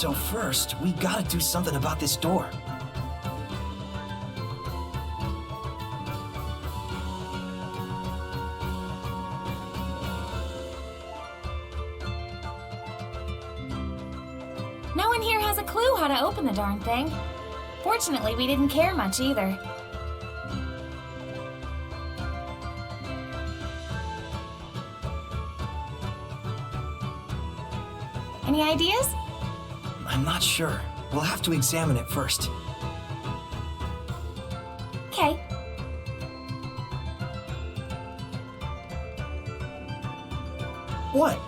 So first, we gotta do something about this door. No one here has a clue how to open the darn thing. Fortunately, we didn't care much either. Any ideas? I'm not sure. We'll have to examine it first. Okay. What?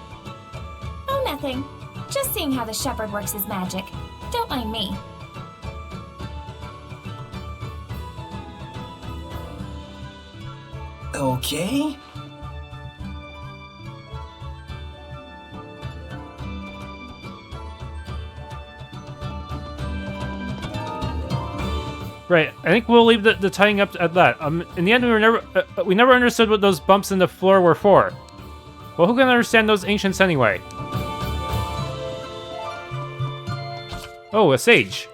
Oh, nothing. Just seeing how the shepherd works his magic. Don't mind me. Okay. Right, I think we'll leave the tying up at that. In the end, we never understood what those bumps in the floor were for. Well, who can understand those ancients anyway? Oh, a sage.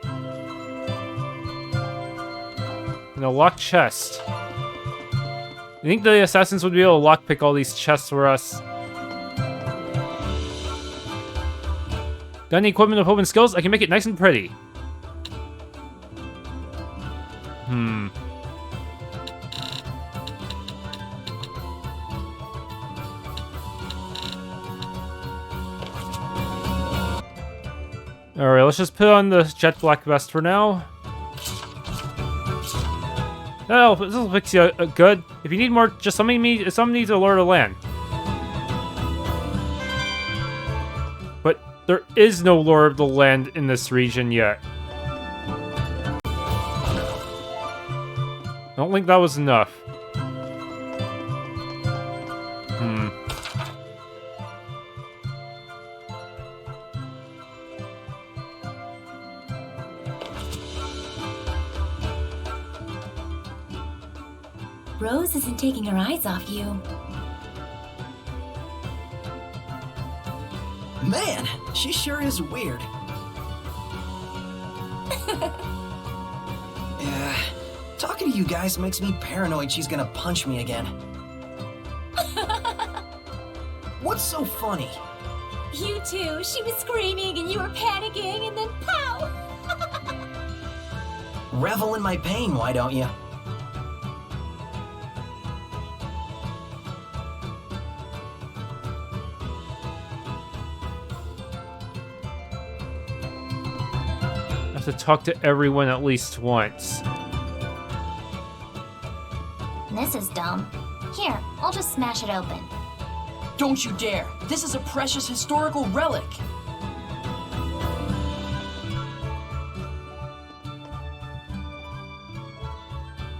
And a locked chest. You think the assassins would be able to lockpick all these chests for us? Got any equipment of hope and skills? I can make it nice and pretty. Alright, let's just put on the jet black vest for now. Oh, this will fix you good. If you need more, just summon me. Summon me to Lord of the Land. But there is no Lord of the Land in this region yet. I don't think that was enough. Rose isn't taking her eyes off you. Man, she sure is weird. Yeah, talking to you guys makes me paranoid she's gonna punch me again. What's so funny? You too. She was screaming and you were panicking and then pow! Revel in my pain, why don't you? To talk to everyone at least once. This is dumb. Here, I'll just smash it open. Don't you dare! This is a precious historical relic!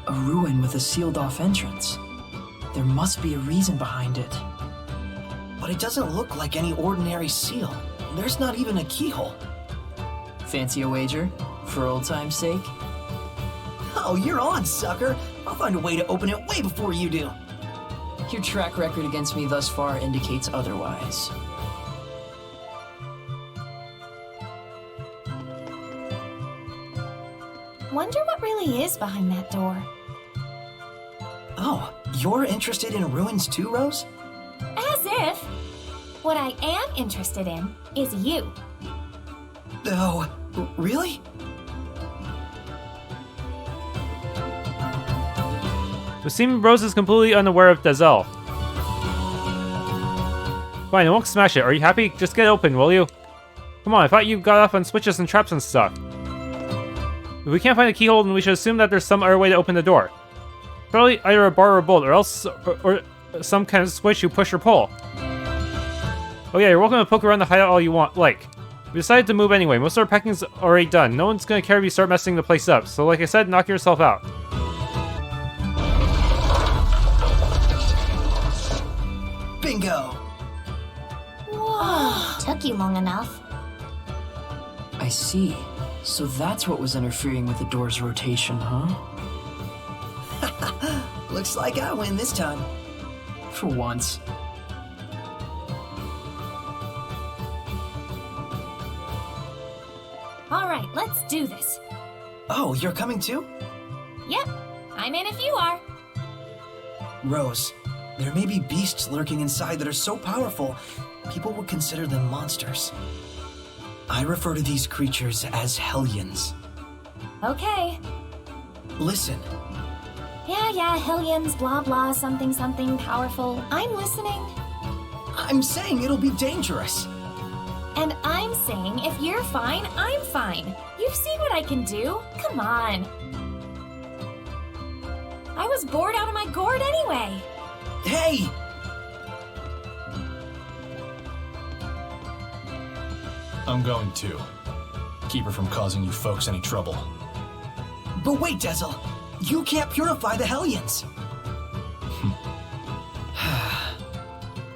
A ruin with a sealed-off entrance. There must be a reason behind it. But it doesn't look like any ordinary seal. There's not even a keyhole. Fancy a wager? For old time's sake? Oh, you're on, sucker! I'll find a way to open it way before you do. Your track record against me thus far indicates otherwise. Wonder what really is behind that door. Oh, you're interested in ruins too, Rose? As if! What I am interested in is you. Oh, really? It seems Rose is completely unaware of Dazel. Fine, I won't smash it. Are you happy? Just get open, will you? Come on, I thought you got off on switches and traps and stuff. If we can't find a keyhole, then we should assume that there's some other way to open the door. Probably either a bar or a bolt, or else or some kind of switch you push or pull. Oh yeah, you're welcome to poke around the hideout all you want, like. We decided to move anyway. Most of our packing's already done. No one's gonna care if you start messing the place up. So like I said, knock yourself out. Bingo! Whoa. Took you long enough. I see. So that's what was interfering with the door's rotation, huh? Looks like I win this time. For once. Alright, let's do this. Oh, you're coming too? Yep, I'm in if you are. Rose, there may be beasts lurking inside that are so powerful, people would consider them monsters. I refer to these creatures as hellions. Okay. Listen, Yeah, hellions, blah blah, something something powerful. I'm listening. I'm saying it'll be dangerous. And I'm saying if you're fine, I'm fine. You've seen what I can do. Come on. I was bored out of my gourd anyway. Hey! I'm going too. Keep her from causing you folks any trouble. But wait, Dezel. You can't purify the hellions.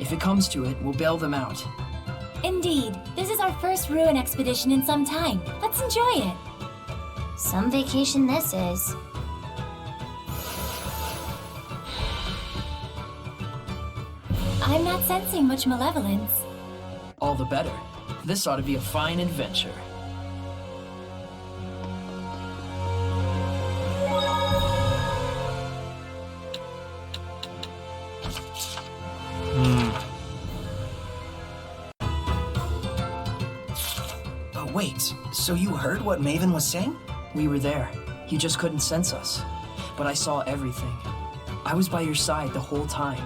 If it comes to it, we'll bail them out. Indeed, this is our first ruin expedition in some time. Let's enjoy it. Some vacation this is. I'm not sensing much malevolence. All the better. This ought to be a fine adventure. Wait, so you heard what Maven was saying? We were there. You just couldn't sense us. But I saw everything. I was by your side the whole time.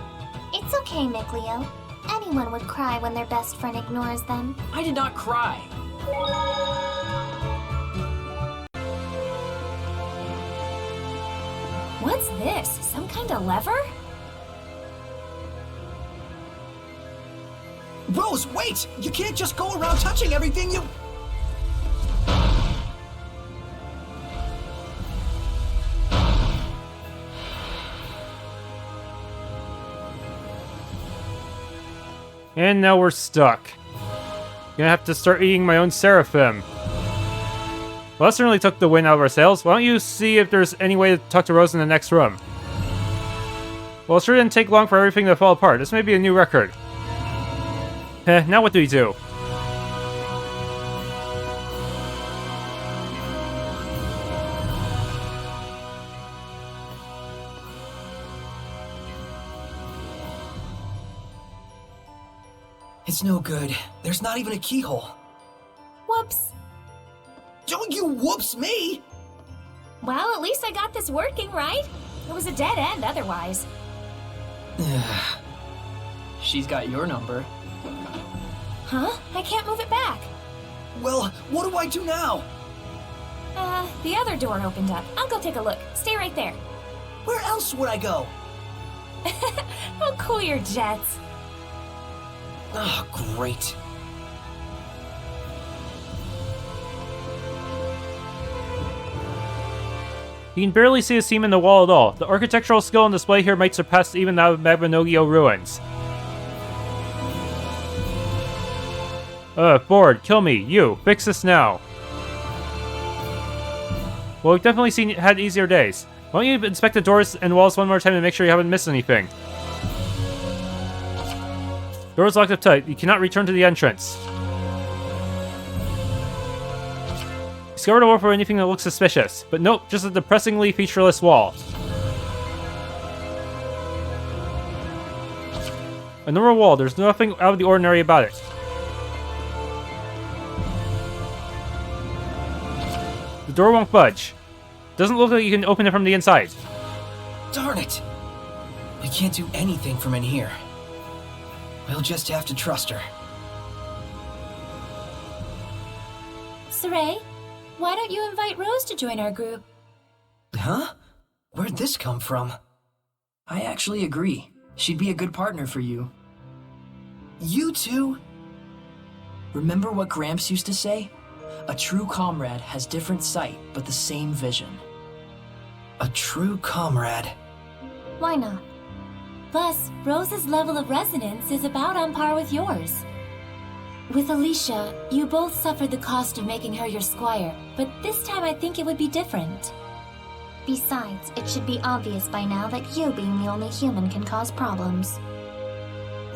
It's okay, Mikleo. Anyone would cry when their best friend ignores them. I did not cry. What's this? Some kind of lever? Rose, wait! You can't just go around touching everything you... And now we're stuck. Gonna have to start eating my own Seraphim. Well, that certainly took the wind out of our sails. Why don't you see if there's any way to talk to Rose in the next room? Well, it sure didn't take long for everything to fall apart. This may be a new record. Now what do we do? It's no good. There's not even a keyhole. Whoops. Don't you whoops me! Well, at least I got this working, right? It was a dead end otherwise. She's got your number. Huh? I can't move it back. Well, what do I do now? The other door opened up. I'll go take a look. Stay right there. Where else would I go? I'll cool your jets. Oh, great. You can barely see a seam in the wall at all. The architectural skill on display here might surpass even that of Malevolence Ruins. Bored. Kill me. You. Fix this now. Well, we've definitely had easier days. Why don't you inspect the doors and walls one more time to make sure you haven't missed anything? Door's locked up tight. You cannot return to the entrance. Scour the wall for anything that looks suspicious. But nope, just a depressingly featureless wall. A normal wall. There's nothing out of the ordinary about it. The door won't budge. Doesn't look like you can open it from the inside. Darn it! We can't do anything from in here. We'll just have to trust her. Sorey, why don't you invite Rose to join our group? Huh? Where'd this come from? I actually agree. She'd be a good partner for you. You two? Remember what Gramps used to say? A true comrade has different sight, but the same vision. A true comrade. Why not? Plus, Rose's level of resonance is about on par with yours. With Elysia, you both suffered the cost of making her your squire, but this time I think it would be different. Besides, it should be obvious by now that you being the only human can cause problems.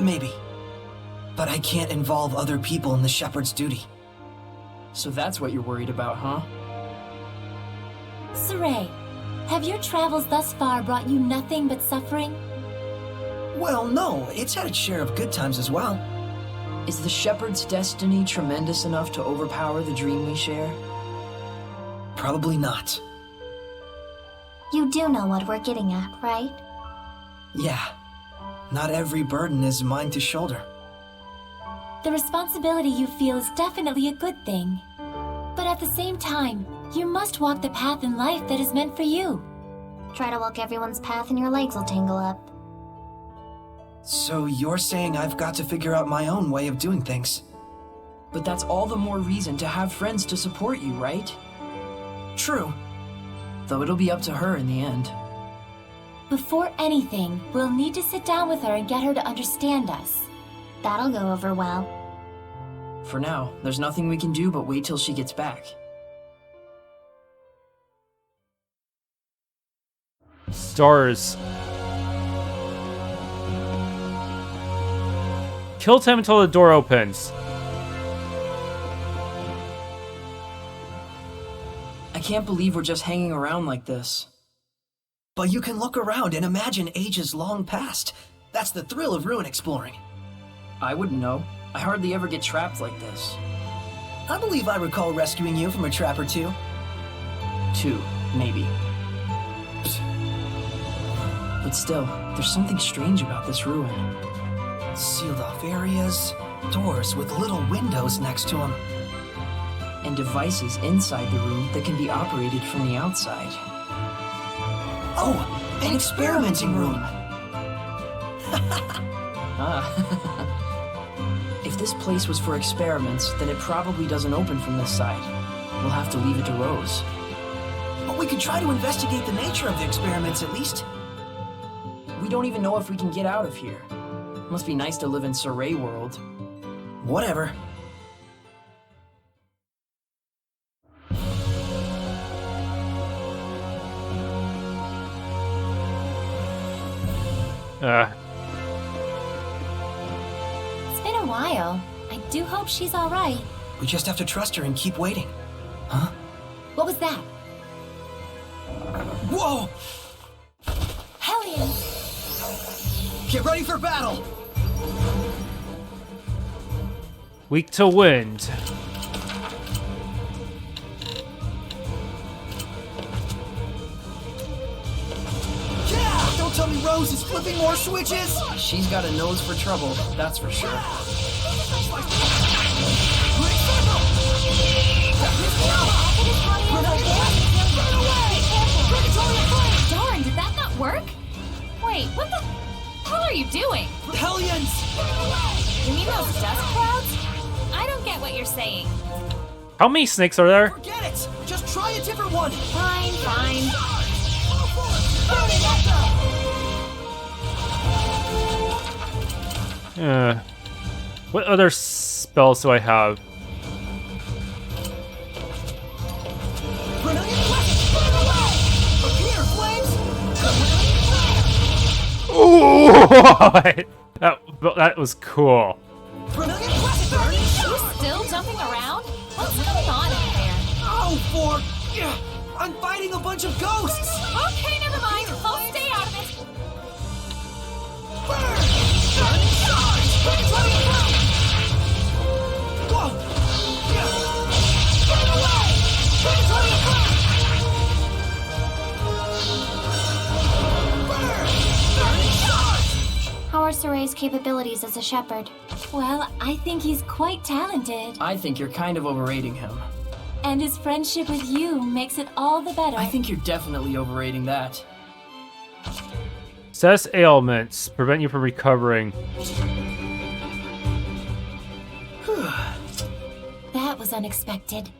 Maybe. But I can't involve other people in the shepherd's duty. So that's what you're worried about, huh? Sorey, have your travels thus far brought you nothing but suffering? Well, no, it's had its share of good times as well. Is the Shepherd's destiny tremendous enough to overpower the dream we share? Probably not. You do know what we're getting at, right? Yeah. Not every burden is mine to shoulder. The responsibility you feel is definitely a good thing. But at the same time, you must walk the path in life that is meant for you. Try to walk everyone's path and your legs will tangle up. So you're saying I've got to figure out my own way of doing things? But that's all the more reason to have friends to support you, right? True. Though it'll be up to her in the end. Before anything, we'll need to sit down with her and get her to understand us. That'll go over well. For now, there's nothing we can do but wait till she gets back. Stars. Kill time until the door opens. I can't believe we're just hanging around like this. But you can look around and imagine ages long past. That's the thrill of ruin exploring. I wouldn't know. I hardly ever get trapped like this. I believe I recall rescuing you from a trap or two. 2, maybe. But still, there's something strange about this ruin. Sealed off areas, doors with little windows next to them. And devices inside the room that can be operated from the outside. Oh, an experimenting room. If this place was for experiments, then it probably doesn't open from this side. We'll have to leave it to Rose. But we could try to investigate the nature of the experiments at least. We don't even know if we can get out of here. Must be nice to live in Sorey world. Whatever. It's been a while. I do hope she's alright. We just have to trust her and keep waiting. Huh? What was that? Whoa! Hellion! Get ready for battle! Weak to wind. Yeah! Don't tell me Rose is flipping more switches! She's got a nose for trouble, that's for sure. Darn, did that not work? Wait, what the hell are you doing? Hellions! You mean those dust clouds? I don't get what you're saying. How many snakes are there? Forget it! Just try a different one! Fine, fine. What other spells do I have? Ooh! That was cool. You still jumping around? What's going on in there? Oh, I'm fighting a bunch of ghosts! Okay, never mind. I'll stay out of it. How are Sorey's capabilities as a shepherd? Well, I think he's quite talented. I think you're kind of overrating him. And his friendship with you makes it all the better. I think you're definitely overrating that. Status ailments prevent you from recovering. That was unexpected.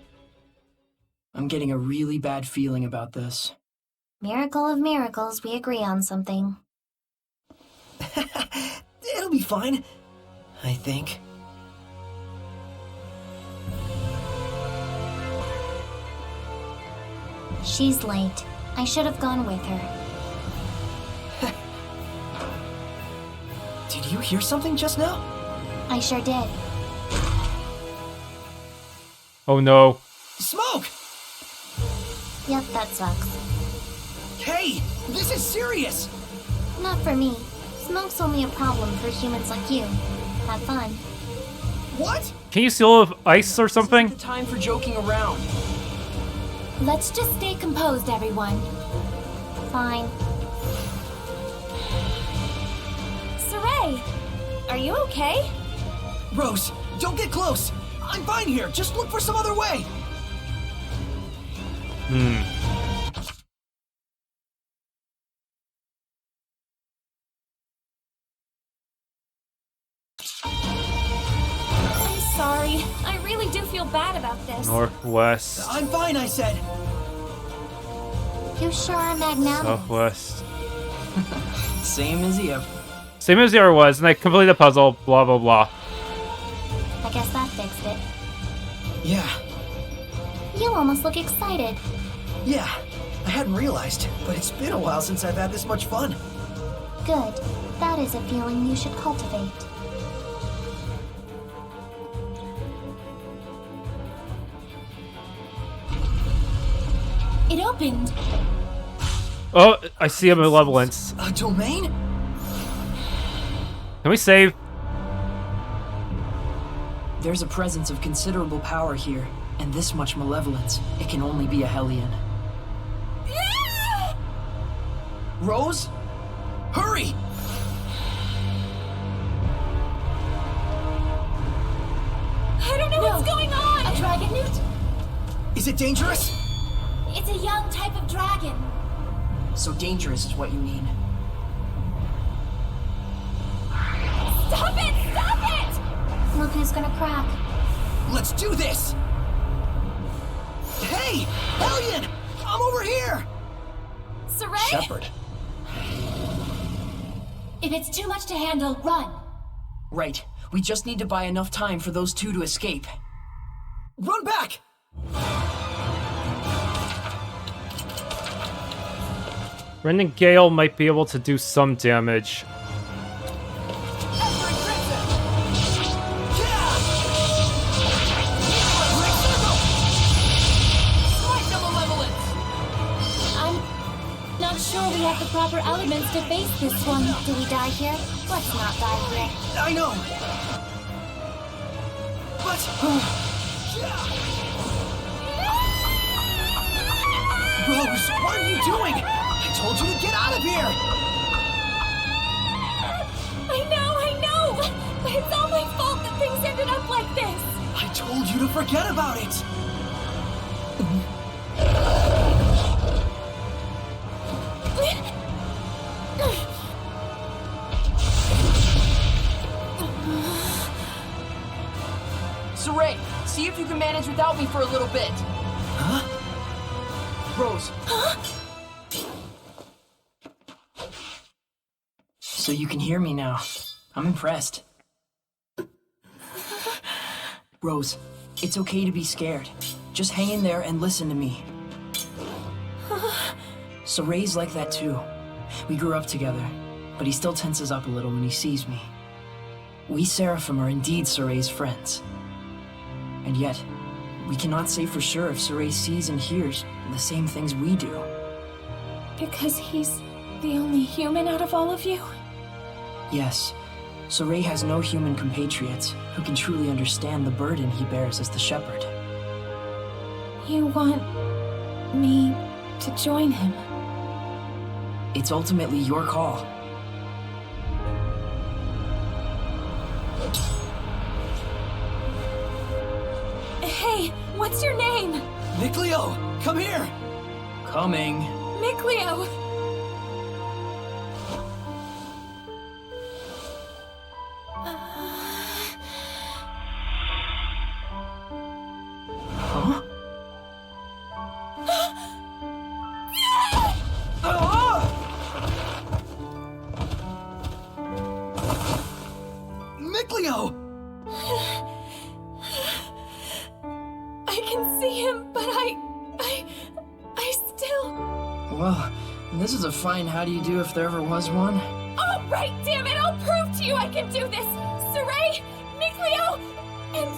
I'm getting a really bad feeling about this. Miracle of miracles, we agree on something. It'll be fine, I think. She's late. I should have gone with her. Did you hear something just now? I sure did. Oh no. Smoke! Yep, that sucks. Hey, this is serious! Not for me. Smoke's only a problem for humans like you. Have fun. What? Can you seal with ice or something? This isn't the time for joking around. Let's just stay composed, everyone. Fine. Sorey, are you okay? Rose, don't get close! I'm fine here, just look for some other way! I'm sorry. I really do feel bad about this. Northwest. I'm fine, I said! You sure are magnanimous. Southwest. Same as you. Same as the other was, and I completed the puzzle, blah blah blah. I guess that fixed it. Yeah, You almost look excited. yeah. I hadn't realized, but it's been a while since I've had this much fun. Good. That is a feeling you should cultivate. It opened. Oh, I see a Malevolence. A domain? Can we save? There's a presence of considerable power here, and this much malevolence. It can only be a Hellion. Rose? Hurry! I don't know what's going on! A Dragonewt? Is it dangerous? It's a young type of dragon. So dangerous is what you mean. Stop it! Stop it! Look who's gonna crack. Let's do this! Hey! Hellion! I'm over here! Sorey? Shepherd. If it's too much to handle, run. Right. We just need to buy enough time for those two to escape. Run back! Ren and Gale might be able to do some damage. I'm not sure we have the proper elements to face this one. Do we die here? Let's not die here. I know! But... Rose, what are you doing? I told you to get out of here! I know! But it's all my fault that things ended up like this! I told you to forget about it! Sorey, see if you can manage without me for a little bit. Huh? Rose. So you can hear me now. I'm impressed. Rose, it's okay to be scared. Just hang in there and listen to me. Sorey's like that too. We grew up together, but he still tenses up a little when he sees me. We Seraphim are indeed Sorey's friends. And yet, we cannot say for sure if Sorey sees and hears the same things we do. Because he's the only human out of all of you? Yes, Sorey has no human compatriots who can truly understand the burden he bears as the shepherd. You want me to join him? It's ultimately your call. Hey, what's your name? Mikleo, come here! Coming. Mikleo! Huh? Mikleo! I can see him, but I still... Well, this is a fine how do you do if there ever was one. Oh, right, damn it! I'll prove to you I can do this! Sorey, Mikleo, and,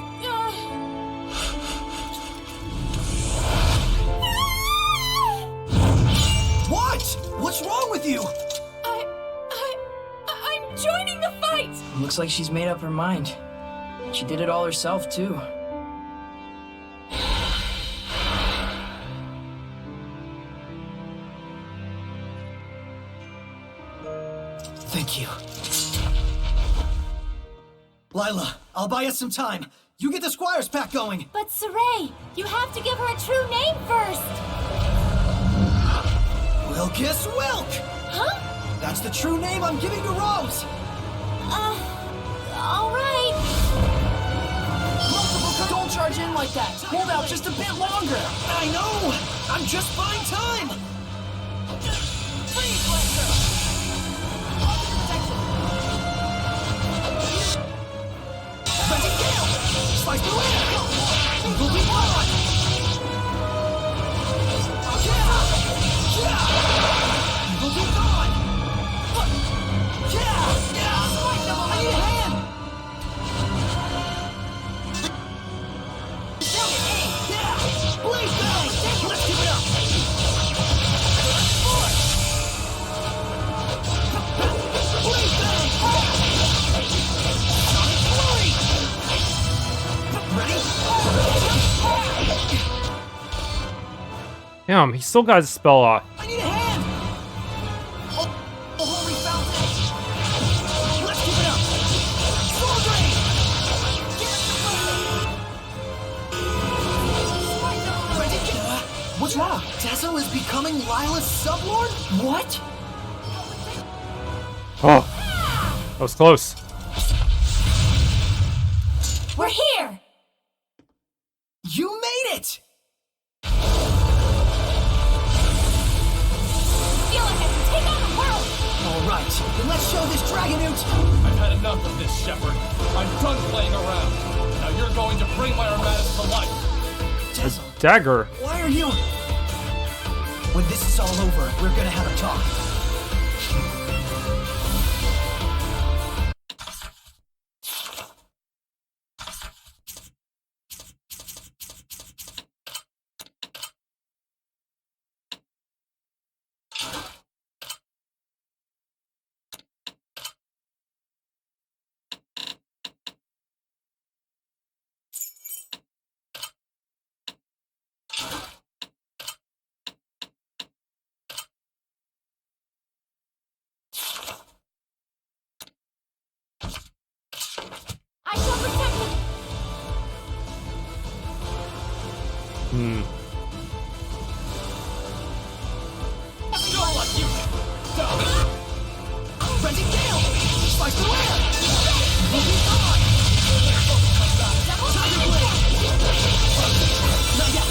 with you! I'm joining the fight! Looks like she's made up her mind. She did it all herself, too. Thank you. Lila, I'll buy us some time. You get the Squire's pack going. But Sorey, you have to give her a true name first! WILKIS WILK! Huh? That's the true name I'm giving to Rose! Alright. Don't charge in like that. Hold out just a bit longer. I know! I'm just buying time! Freeze, Lancer! Frenzy Gale! Slice through air! Evil be gone! Evil be gone! I need a hand! Blaze Bang! Let's keep it up! Blaze Bang! Sonic Flurry! Ready? Damn, he still got his spell off. I need a hand! Oh, holy fountain! Let's keep it up! Sword Rain! Ready? What's wrong? Dazzle is becoming Lila's sublord? What? Oh, that was close. We're here! You made it! Feel like I can take on the world! Alright, then let's show this Dragonewt! I've had enough of this, Shepard. I'm done playing around. Now you're going to bring my armadas to life. Dazzle, Dagger. why are you... When this is all over, we're gonna have a talk. I shall protect him! Don't let you... Frenzy Gale! Slice through air! Moving on! Tiger Blade! Not yet!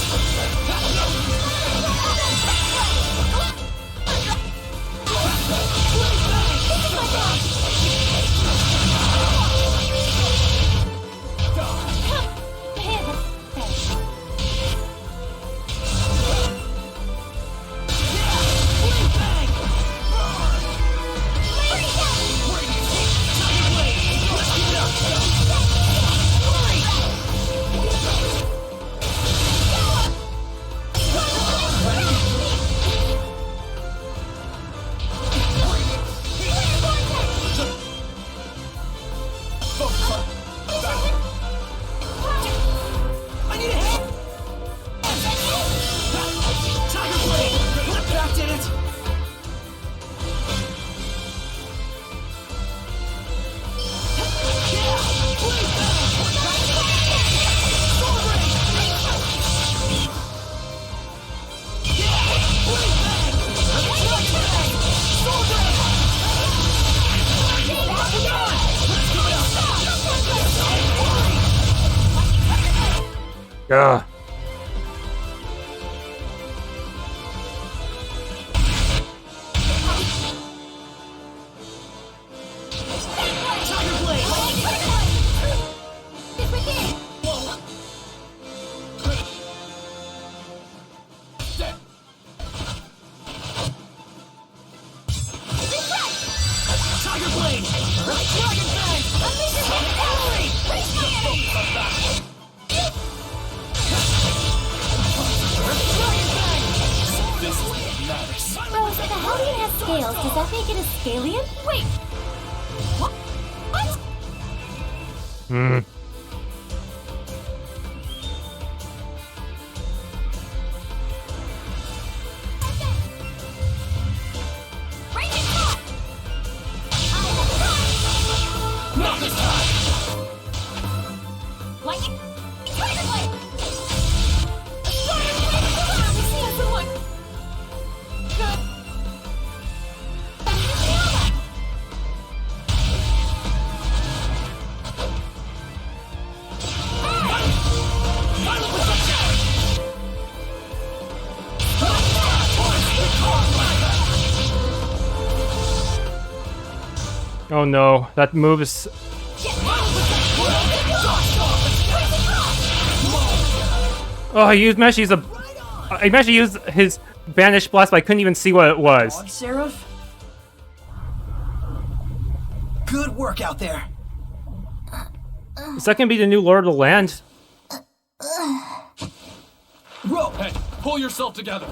I need a hand! Tiger Blade! Flip back, did it! Yeah. Tiger Blade! Tiger Blade! Dragon Bang! Sonic Flurry! Does that make it a scallion? Wait! What? What? Not this time! Lightning! Tiger Blade! We see someone! Good. Oh no, that move is... Oh, he managed to use a... I managed to use his Banish Blast, but I couldn't even see what it was. Dog Seraph? Good work out there. Is that gonna be the new Lord of the Land? Ro! Hey, pull yourself together!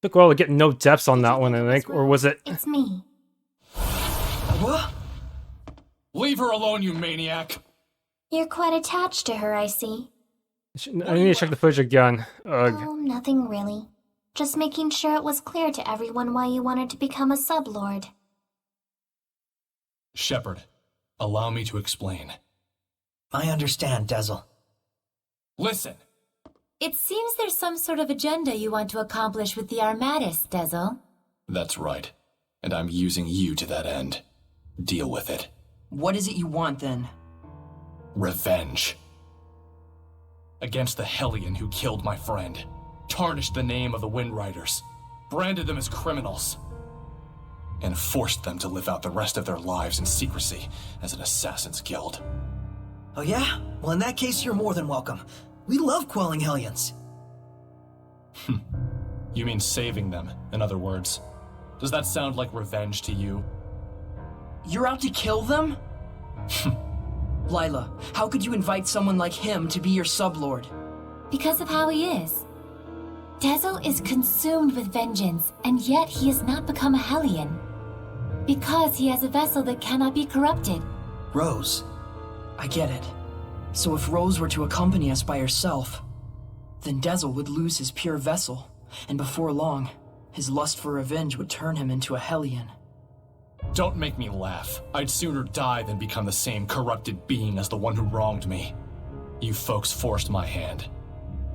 Took a while to get no depths on that one, I think. Or was it... It's me. What? Leave her alone, you maniac! You're quite attached to her, I see. I need to check the footage again. Ugh. Oh, nothing really. Just making sure it was clear to everyone why you wanted to become a sublord. Shepard, allow me to explain. I understand, Dazzle. Listen! It seems there's some sort of agenda you want to accomplish with the Armatis, Dazzle. That's right. And I'm using you to that end. Deal with it. What is it you want, then? Revenge. Against the Hellion who killed my friend, tarnished the name of the Wind Riders, branded them as criminals, and forced them to live out the rest of their lives in secrecy as an assassin's guild. Oh yeah? Well, in that case, you're more than welcome. We love quelling Hellions. You mean saving them, in other words. Does that sound like revenge to you? You're out to kill them? Lila, how could you invite someone like him to be your sublord? Because of how he is. Dazzle is consumed with vengeance, and yet he has not become a Hellion. Because he has a vessel that cannot be corrupted. Rose. I get it. So if Rose were to accompany us by herself, then Dazzle would lose his pure vessel, and before long, his lust for revenge would turn him into a Hellion. Don't make me laugh. I'd sooner die than become the same corrupted being as the one who wronged me. You folks forced my hand.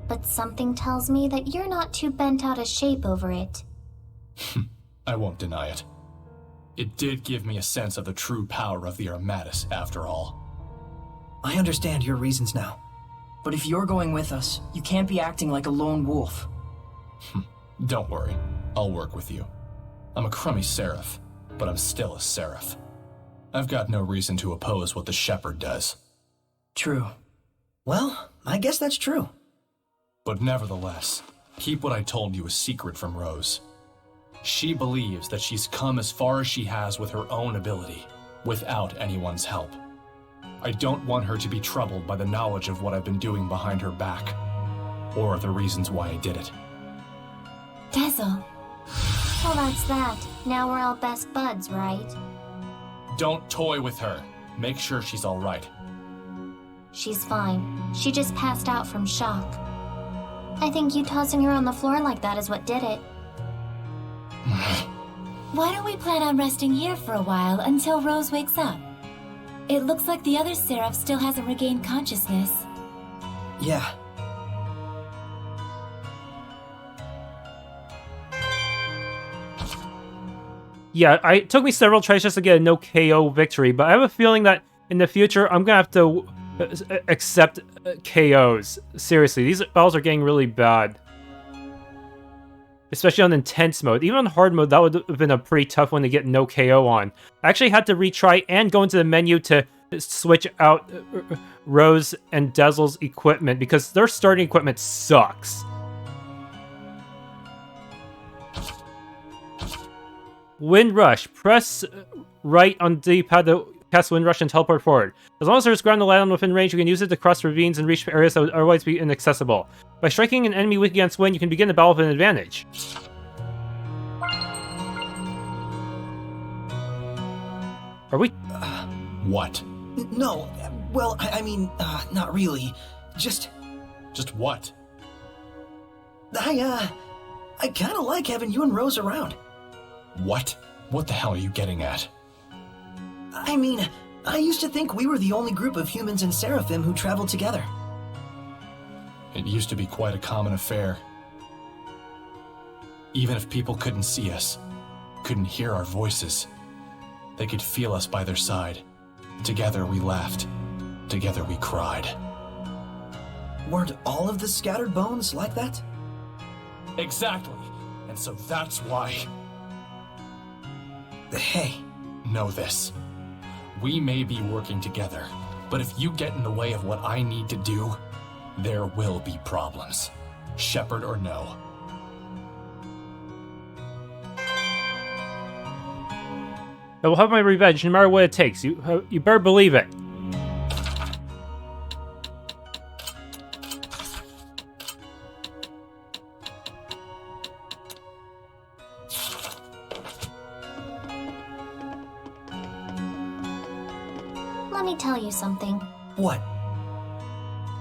But something tells me that you're not too bent out of shape over it. I won't deny it. It did give me a sense of the true power of the Armatis, after all. I understand your reasons now. But if you're going with us, you can't be acting like a lone wolf. Don't worry. I'll work with you. I'm a crummy seraph, but I'm still a seraph. I've got no reason to oppose what the Shepherd does. True. Well, I guess that's true. But nevertheless, keep what I told you a secret from Rose. She believes that she's come as far as she has with her own ability, without anyone's help. I don't want her to be troubled by the knowledge of what I've been doing behind her back, or the reasons why I did it. Dazzle. Well, that's that. Now we're all best buds, right? Don't toy with her. Make sure she's all right. She's fine. She just passed out from shock. I think you tossing her on the floor like that is what did it. Why don't we plan on resting here for a while until Rose wakes up? It looks like the other Seraph still hasn't regained consciousness. Yeah. Yeah, it took me several tries just to get a no KO victory, but I have a feeling that in the future I'm gonna have to accept KOs. Seriously, these battles are getting really bad. Especially on intense mode. Even on hard mode, that would have been a pretty tough one to get no KO on. I actually had to retry and go into the menu to switch out Rose and Dazzle's equipment because their starting equipment sucks. Wind Rush. Press right on the D-pad to cast Wind Rush and teleport forward. As long as there's ground to land on within range, you can use it to cross ravines and reach areas that would otherwise be inaccessible. By striking an enemy weak against wind, you can begin the battle with an advantage. Are we? What? No, well, I mean, not really. Just what? I kinda like having you and Rose around. What? What the hell are you getting at? I mean, I used to think we were the only group of humans and Seraphim who traveled together. It used to be quite a common affair. Even if people couldn't see us, couldn't hear our voices, they could feel us by their side. Together we laughed. Together we cried. Weren't all of the scattered bones like that? Exactly. And so that's why... Hey. Know this. We may be working together, but if you get in the way of what I need to do, there will be problems. Shepherd or no. I will have my revenge no matter what it takes. You better believe it. Let me tell you something. What?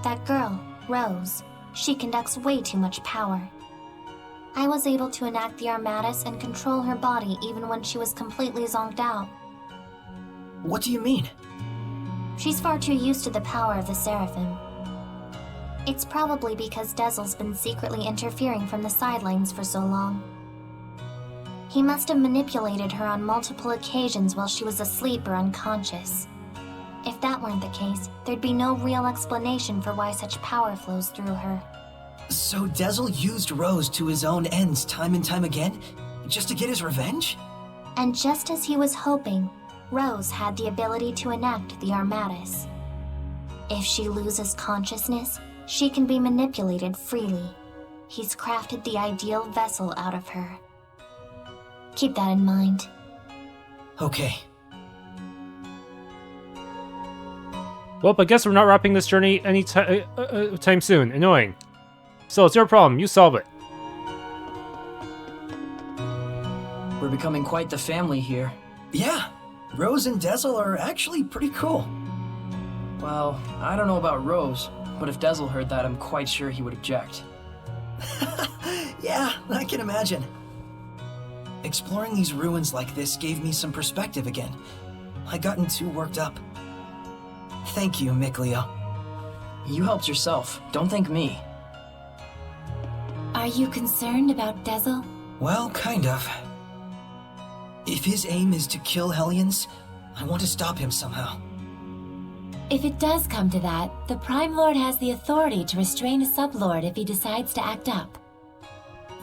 That girl, Rose, she conducts way too much power. I was able to enact the Armatus and control her body even when she was completely zonked out. What do you mean? She's far too used to the power of the Seraphim. It's probably because Dezel's been secretly interfering from the sidelines for so long. He must have manipulated her on multiple occasions while she was asleep or unconscious. If that weren't the case, there'd be no real explanation for why such power flows through her. So Dezel used Rose to his own ends time and time again? Just to get his revenge? And just as he was hoping, Rose had the ability to enact the Armatus. If she loses consciousness, she can be manipulated freely. He's crafted the ideal vessel out of her. Keep that in mind. Okay. Well, I guess we're not wrapping this journey any time soon. Annoying. So it's your problem. You solve it. We're becoming quite the family here. Yeah, Rose and Dezel are actually pretty cool. Well, I don't know about Rose, but if Dezel heard that, I'm quite sure he would object. Yeah, I can imagine. Exploring these ruins like this gave me some perspective again. I'd gotten too worked up. Thank you, Mikleo. You helped yourself. Don't thank me. Are you concerned about Dezel? Well, kind of. If his aim is to kill Hellions, I want to stop him somehow. If it does come to that, the Prime Lord has the authority to restrain a sublord if he decides to act up.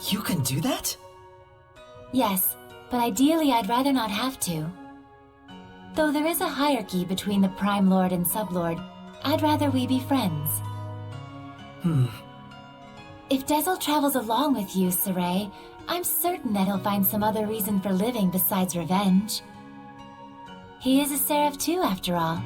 You can do that? Yes, but ideally I'd rather not have to. Though there is a hierarchy between the Prime Lord and Sublord, I'd rather we be friends. If Dezel travels along with you, Sorey, I'm certain that he'll find some other reason for living besides revenge. He is a Seraph too, after all.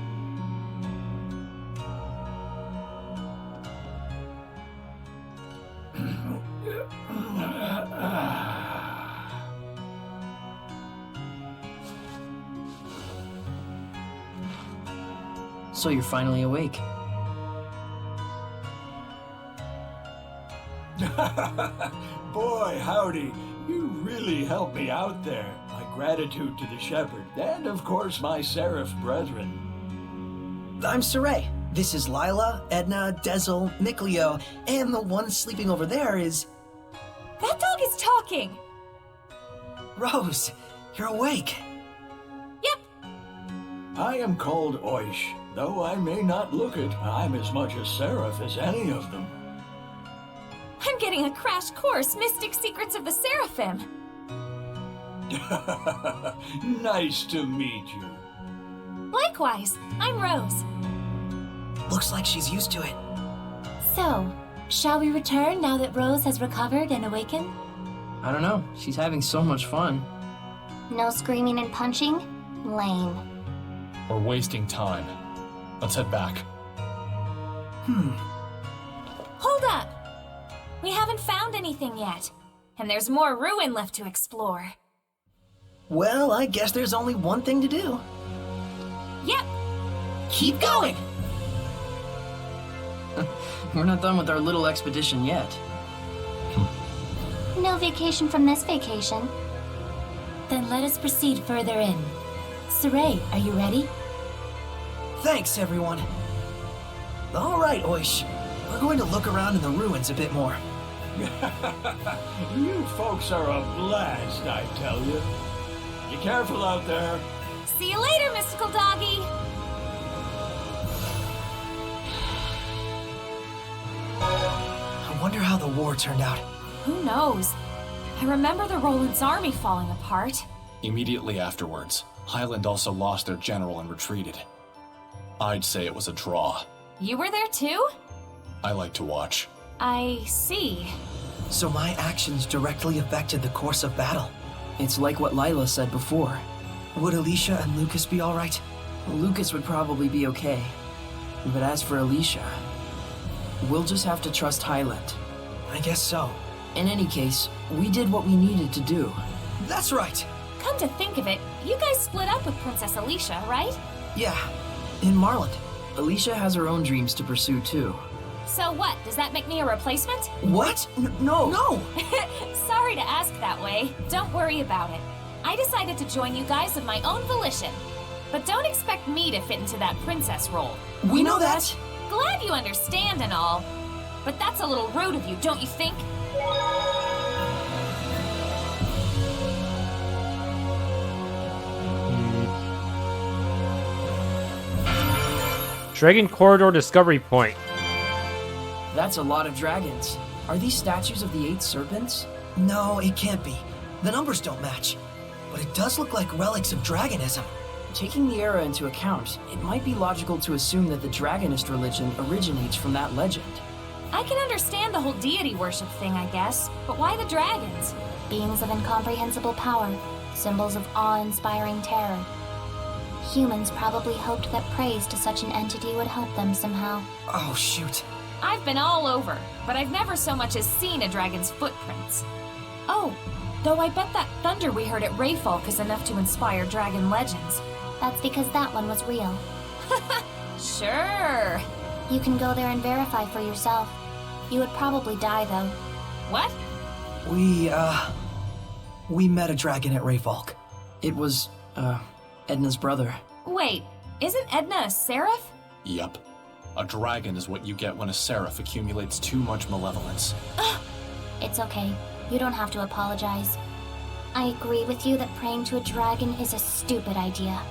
So you're finally awake. Boy, howdy. You really helped me out there. My gratitude to the shepherd, and of course my Seraph brethren. I'm Sorey. This is Lila, Edna, Dezel, Mikleo, and the one sleeping over there is... That dog is talking! Rose, you're awake. Yep. I am called Oish. Though I may not look it, I'm as much a Seraph as any of them. I'm getting a crash course, Mystic Secrets of the Seraphim. Nice to meet you. Likewise, I'm Rose. Looks like she's used to it. So, shall we return now that Rose has recovered and awakened? I don't know. She's having so much fun. No screaming and punching? Lame. We're wasting time. Let's head back. Hold up! We haven't found anything yet, and there's more ruin left to explore. Well, I guess there's only one thing to do. Yep. Keep going! We're not done with our little expedition yet. No vacation from this vacation. Then let us proceed further in. Sorey, are you ready? Thanks, everyone. All right, Oish. We're going to look around in the ruins a bit more. You folks are a blast, I tell you. Be careful out there. See you later, mystical doggy. I wonder how the war turned out. Who knows? I remember the Roland's army falling apart. Immediately afterwards, Highland also lost their general and retreated. I'd say it was a draw. You were there too? I like to watch. I see. So my actions directly affected the course of battle. It's like what Lila said before. Would Elysia and Lucas be alright? Lucas would probably be okay. But as for Elysia, we'll just have to trust Highland. I guess so. In any case, we did what we needed to do. That's right. Come to think of it, you guys split up with Princess Elysia, right? Yeah, in Marland. Elysia has her own dreams to pursue too. So what, does that make me a replacement? What? No! No! Sorry to ask that way. Don't worry about it. I decided to join you guys of my own volition. But don't expect me to fit into that princess role. We know that! Glad you understand and all. But that's a little rude of you, don't you think? Dragon Corridor Discovery Point. That's a lot of dragons. Are these statues of the 8 serpents? No, it can't be. The numbers don't match. But it does look like relics of dragonism. Taking the era into account, it might be logical to assume that the Dragonist religion originates from that legend. I can understand the whole deity worship thing, I guess. But why the dragons? Beings of incomprehensible power, symbols of awe-inspiring terror. Humans probably hoped that praise to such an entity would help them somehow. Oh, shoot. I've been all over, but I've never so much as seen a dragon's footprints. Oh, though I bet that thunder we heard at Rayfalk is enough to inspire dragon legends. That's because that one was real. Sure. You can go there and verify for yourself. You would probably die, though. What? We met a dragon at Rayfalk. It was, Edna's brother. Wait, isn't Edna a seraph? Yup. A dragon is what you get when a seraph accumulates too much malevolence. It's okay. You don't have to apologize. I agree with you that praying to a dragon is a stupid idea.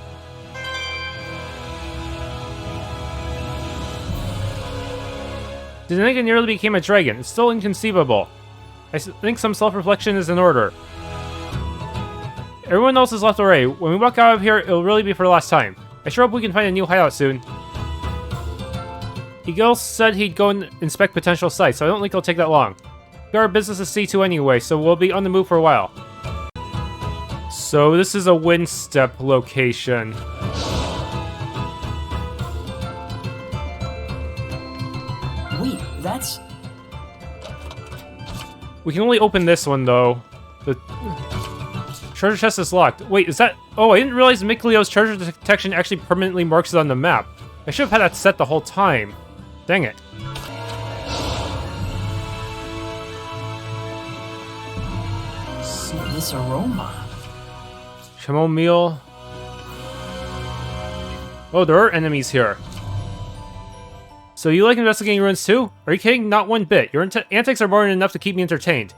Danica nearly became a dragon. It's still inconceivable. I think some self-reflection is in order. Everyone else is left already. When we walk out of here, it'll really be for the last time. I sure hope we can find a new hideout soon. Eagle said he'd go and inspect potential sites, so I don't think it'll take that long. We got our business to see to anyway, so we'll be on the move for a while. So this is a Windstep location. Wait, that's... We can only open this one, though. The treasure chest is locked. Wait, is that... Oh, I didn't realize Mikleo's treasure detection actually permanently marks it on the map. I should have had that set the whole time. Dang it. Smell this aroma. Chamomile. Oh, there are enemies here. So you like investigating ruins too? Are you kidding? Not one bit. Your antics are more than enough to keep me entertained.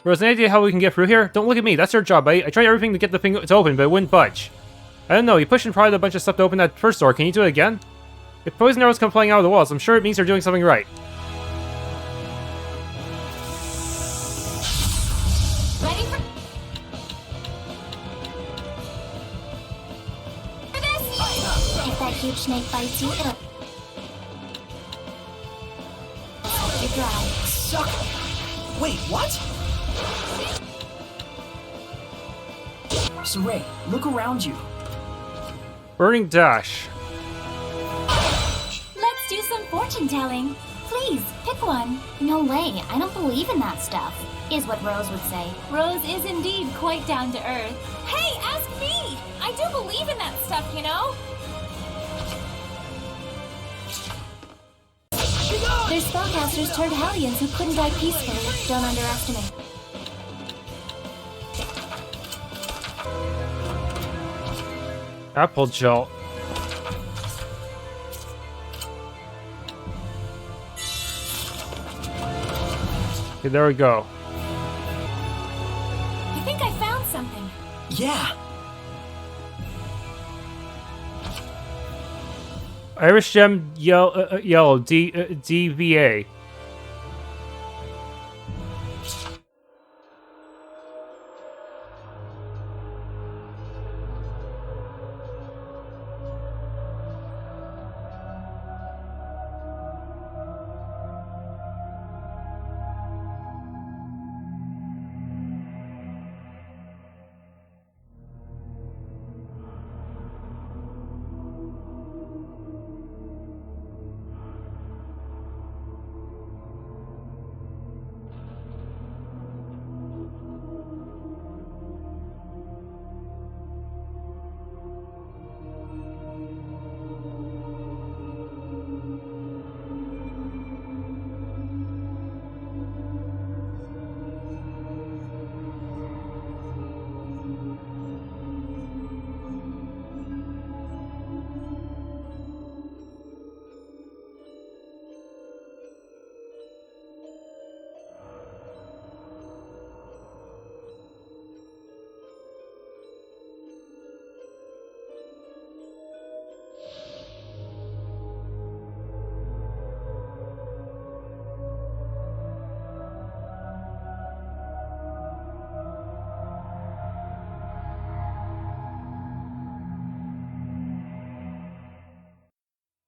Rose, any idea how we can get through here? Don't look at me, that's your job. I tried everything to get the thing to open, but it wouldn't budge. I don't know, you pushed and pried a bunch of stuff to open that first door. Can you do it again? If poison arrows come flying out of the walls, I'm sure it means you're doing something right. Ready for this? If that huge snake bites you, it'll... help you dry. Suck! Wait, what? Sorey, look around you. Burning Dash. Let's do some fortune telling. Please, pick one. No way, I don't believe in that stuff, is what Rose would say. Rose is indeed quite down to earth. Hey, ask me! I I do believe in that stuff, you know? Their spellcasters turned hellions who couldn't die peacefully. Don't underestimate. Apple jolt. Okay, there we go. I think I found something. Yeah, Irish gem yellow DVA.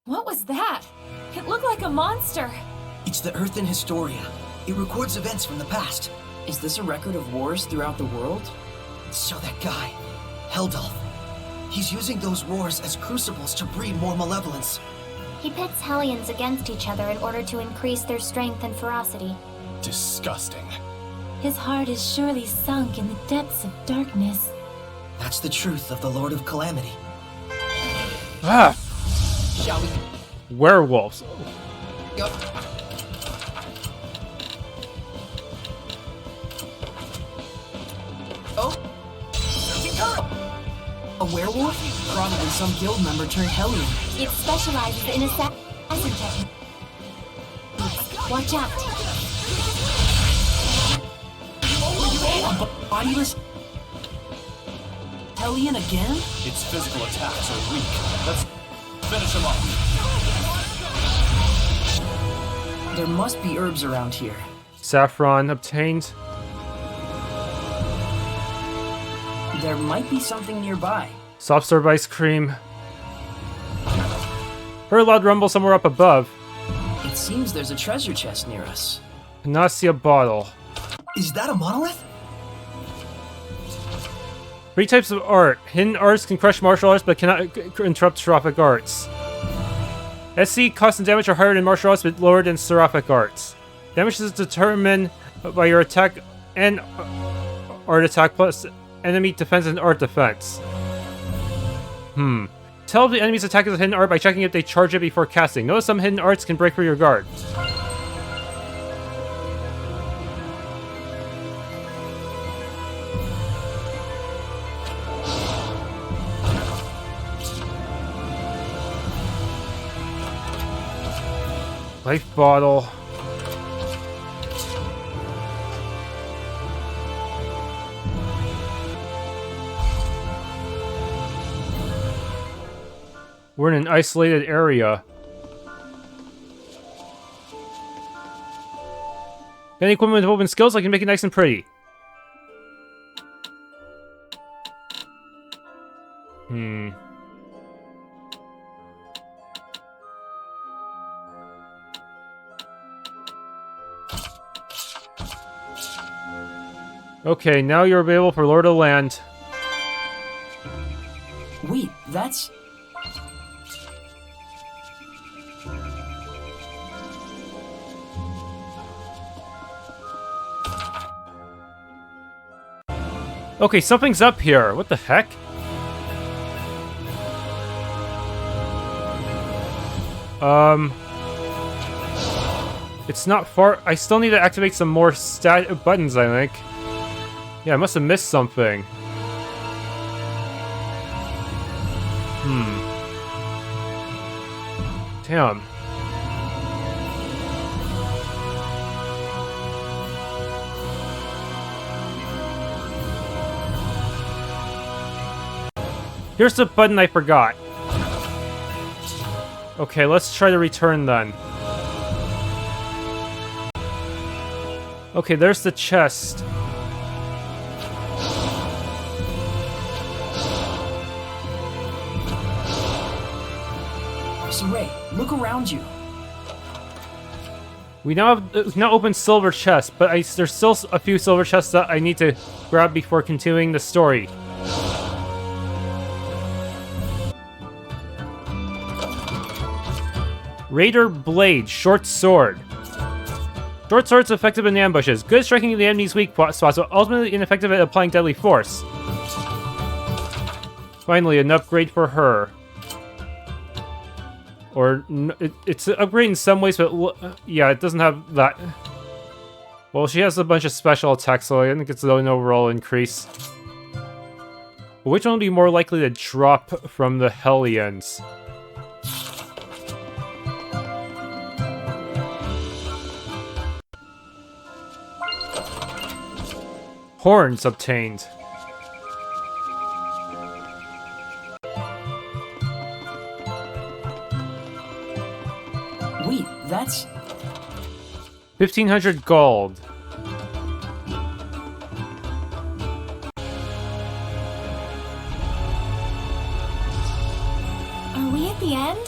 What was that? It looked like a monster. it's the Earth in Historia. It records events from the past. Is this a record of wars throughout the world? So that guy, Heldolf, he's using those wars as crucibles to breed more malevolence. He pits hellions against each other in order to increase their strength and ferocity. Disgusting. His heart is surely sunk in the depths of darkness. That's the truth of the Lord of Calamity. Ah! Shall we? Werewolves. Yup. Oh? A werewolf? Probably some guild member turned Hellion. It specializes in assassin technique. Watch out. A bodiless Hellion again? Its physical attacks are weak. Let's finish him off. There must be herbs around here. Saffron obtained. There might be something nearby. Soft serve ice cream. Heard a loud rumble somewhere up above. It seems there's a treasure chest near us. Panacea bottle. Is that a monolith? 3 types of art. Hidden arts can crush martial arts but cannot interrupt seraphic arts. SC cost and damage are higher than martial arts but lower than seraphic arts. Damage is determined by your attack and art attack plus enemy defense and art defense. Tell if the enemy's attack is a hidden art by checking if they charge it before casting. Notice some hidden arts can break through your guard. Life bottle. We're in an isolated area. Got any equipment with open skills? I can make it nice and pretty. Okay, now you're available for Lord of the Land. Wait, that's... Okay, something's up here. What the heck? It's not far. I still need to activate some more buttons, I think. Yeah, I must have missed something. Damn. Here's the button I forgot. Okay, let's try to return then. Okay, there's the chest. Sorey, look around you. We now have now opened silver chests, but there's still a few silver chests that I need to grab before continuing the story. Raider Blade, short sword. Short sword's effective in ambushes, good at striking the enemy's weak spots, but ultimately ineffective at applying deadly force. Finally, an upgrade for her. Or, it's an upgrade in some ways, but yeah, it doesn't have that. Well, she has a bunch of special attacks, so I think it's an overall increase. Which one would be more likely to drop from the Hellions? Horns obtained. Wait, that's... 1,500 gold. Are we at the end?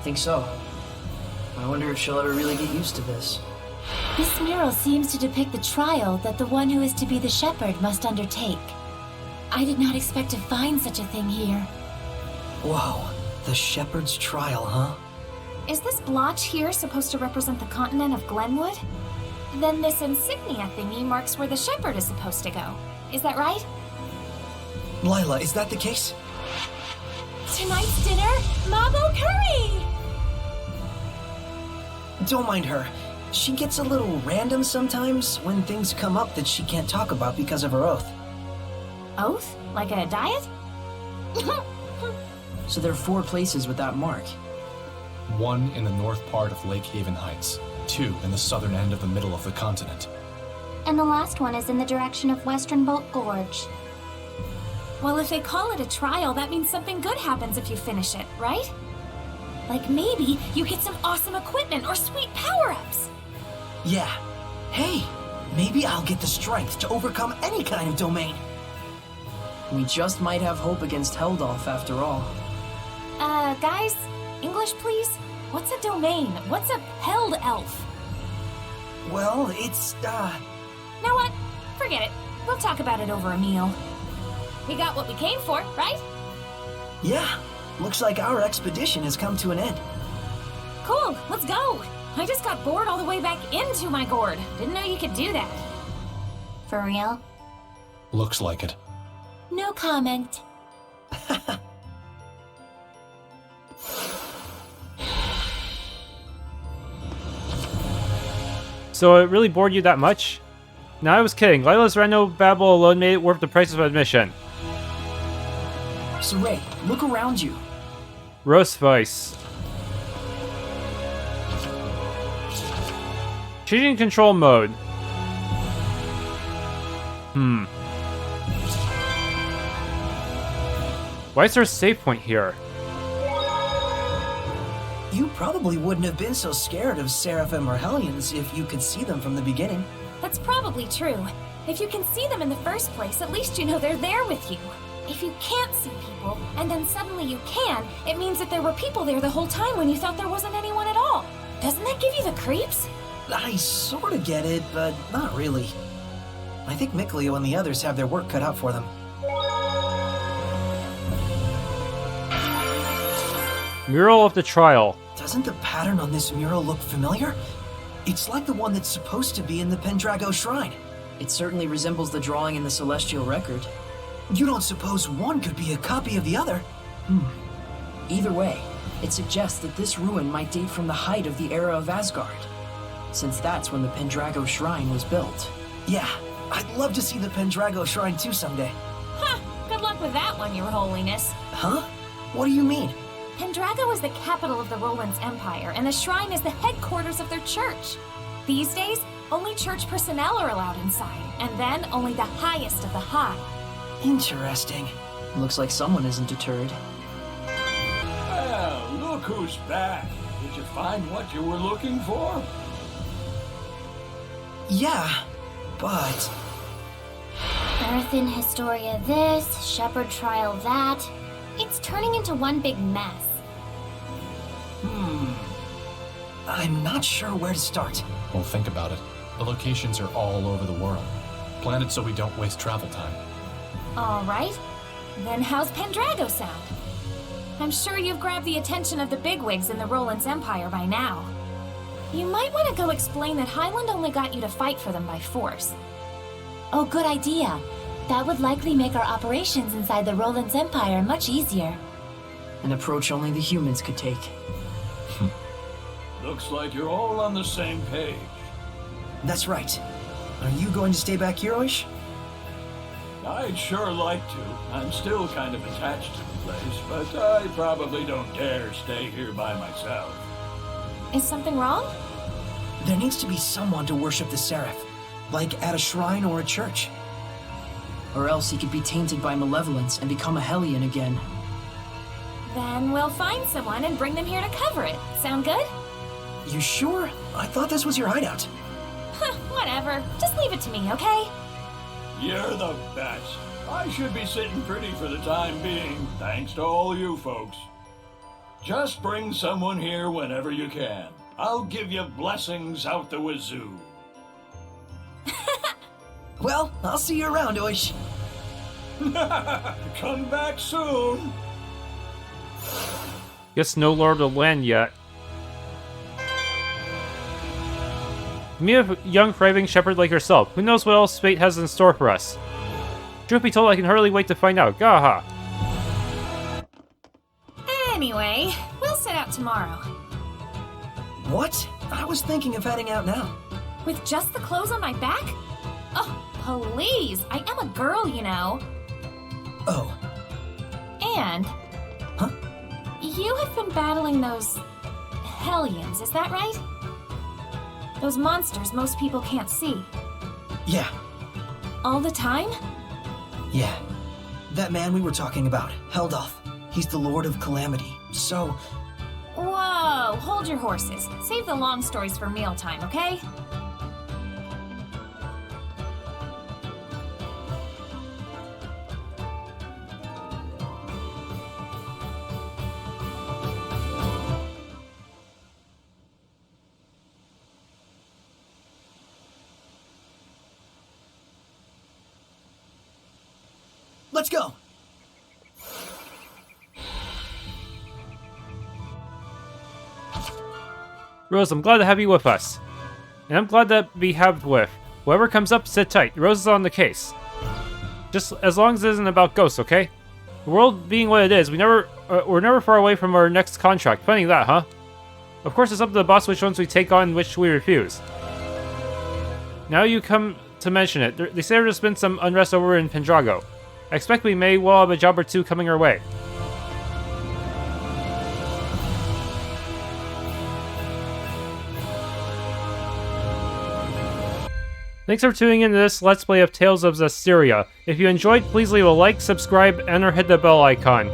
Think so. I wonder if she'll ever really get used to this. This mural seems to depict the trial that the one who is to be the shepherd must undertake. I did not expect to find such a thing here. Whoa, the shepherd's trial, huh? Is this blotch here supposed to represent the continent of Glenwood? Then this insignia thingy marks where the shepherd is supposed to go. Is that right? Lila, is that the case? Tonight's dinner, Mabo curry! Don't mind her. She gets a little random sometimes when things come up that she can't talk about because of her oath. Oath? Like a diet? So there are 4 places with that mark. 1 in the north part of Lake Haven Heights, 2 in the southern end of the middle of the continent. And the last one is in the direction of Western Bolt Gorge. Well, if they call it a trial, that means something good happens if you finish it, right? Like maybe you get some awesome equipment or sweet power-ups. Yeah. Hey, maybe I'll get the strength to overcome any kind of domain. We just might have hope against Heldolf after all. Guys, English please? What's a domain? What's a held elf? Well, it's, Know what? Forget it. We'll talk about it over a meal. We got what we came for, right? Yeah. Looks like our expedition has come to an end. Cool, let's go. I just got bored all the way back into my gourd. Didn't know you could do that. For real? Looks like it. No comment. So it really bored you that much? No, I was kidding. Lila's random babble alone made it worth the price of admission. Sorey, look around you. Roast Vice. Changing control mode. Why is there a save point here? You probably wouldn't have been so scared of Seraphim or Hellions if you could see them from the beginning. That's probably true. If you can see them in the first place, at least you know they're there with you. If you can't see people, and then suddenly you can, it means that there were people there the whole time when you thought there wasn't anyone at all. Doesn't that give you the creeps? I sort of get it, but not really. I think Mikleo and the others have their work cut out for them. Mural of the Trial. Doesn't the pattern on this mural look familiar? It's like the one that's supposed to be in the Pendrago Shrine. It certainly resembles the drawing in the Celestial Record. You don't suppose one could be a copy of the other? Either way, it suggests that this ruin might date from the height of the era of Asgard, since that's when the Pendrago Shrine was built. Yeah, I'd love to see the Pendrago Shrine too someday. Huh, good luck with that one, Your Holiness. Huh? What do you mean? Pendrago is the capital of the Roland's Empire, and the shrine is the headquarters of their church. These days, only church personnel are allowed inside, and then only the highest of the high. Interesting. Looks like someone isn't deterred. Well, look who's back. Did you find what you were looking for? Yeah, but... Earthen Historia this, Shepherd Trial that. It's turning into one big mess. I'm not sure where to start. Well, think about it. The locations are all over the world. Plan it so we don't waste travel time. All right. Then how's Pendrago sound? I'm sure you've grabbed the attention of the bigwigs in the Roland's Empire by now. You might want to go explain that Highland only got you to fight for them by force. Oh, good idea. That would likely make our operations inside the Roland's Empire much easier. An approach only the humans could take. Looks like you're all on the same page. That's right. Are you going to stay back here, Oish? I'd sure like to. I'm still kind of attached to the place, but I probably don't dare stay here by myself. Is something wrong? There needs to be someone to worship the Seraph, like at a shrine or a church. Or else he could be tainted by Malevolence and become a Hellion again. Then we'll find someone and bring them here to cover it. Sound good? You sure? I thought this was your hideout. Whatever. Just leave it to me, okay? You're the best. I should be sitting pretty for the time being, thanks to all you folks. Just bring someone here whenever you can. I'll give you blessings out the wazoo. Well, I'll see you around, Oish. Come back soon. Guess no Lord of the Land yet. Me, a young, craving shepherd like yourself. Who knows what else fate has in store for us? Truth be told, I can hardly wait to find out. Gaha! Anyway, we'll set out tomorrow. What? I was thinking of heading out now. With just the clothes on my back? Oh, please! I am a girl, you know. Oh. And... Huh? You have been battling those... Hellions, is that right? Those monsters most people can't see. Yeah. All the time? Yeah. That man we were talking about, Heldoth. He's the Lord of Calamity. So... Whoa! Hold your horses. Save the long stories for mealtime, okay? Let's go! Rose, I'm glad to have you with us. And I'm glad to be haved with. Whoever comes up, sit tight. Rose is on the case. Just as long as it isn't about ghosts, okay? The world being what it is, we're never far away from our next contract. Funny that, huh? Of course, it's up to the boss which ones we take on and which we refuse. Now you come to mention it. They say there's been some unrest over in Pendrago. I expect we may well have a job or two coming our way. Thanks for tuning in to this Let's Play of Tales of Zestiria. If you enjoyed, please leave a like, subscribe, and or hit the bell icon.